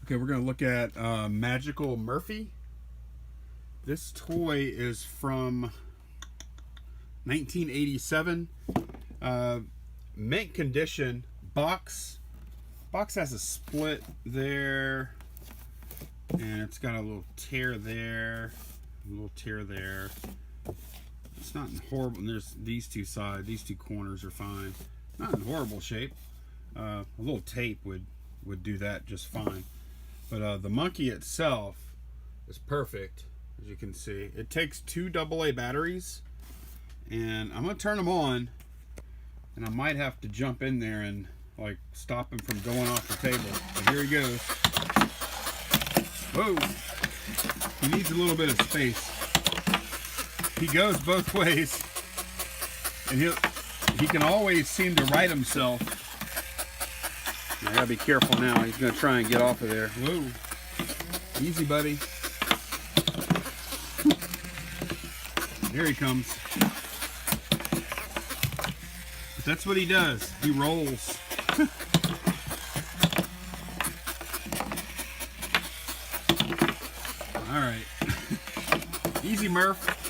Okay, we're going to look at Magical Murphy. This toy is from 1987. Mint condition. Box has a split there, and it's got a little tear there, a little tear there. It's not in horrible. And there's these two sides. These two corners are fine. Not in horrible shape. A little tape would do that just fine. But the monkey itself is perfect, as you can see. It takes 2 AA batteries, and I'm gonna turn them on, and I might have to jump in there and like stop him from going off the table. But here he goes. Whoa! He needs a little bit of space. He goes both ways, and he can always seem to right himself. I gotta be careful now. He's gonna try and get off of there. Whoa. Easy, buddy. There he comes. But that's what he does. He rolls. All right. Easy, Murph.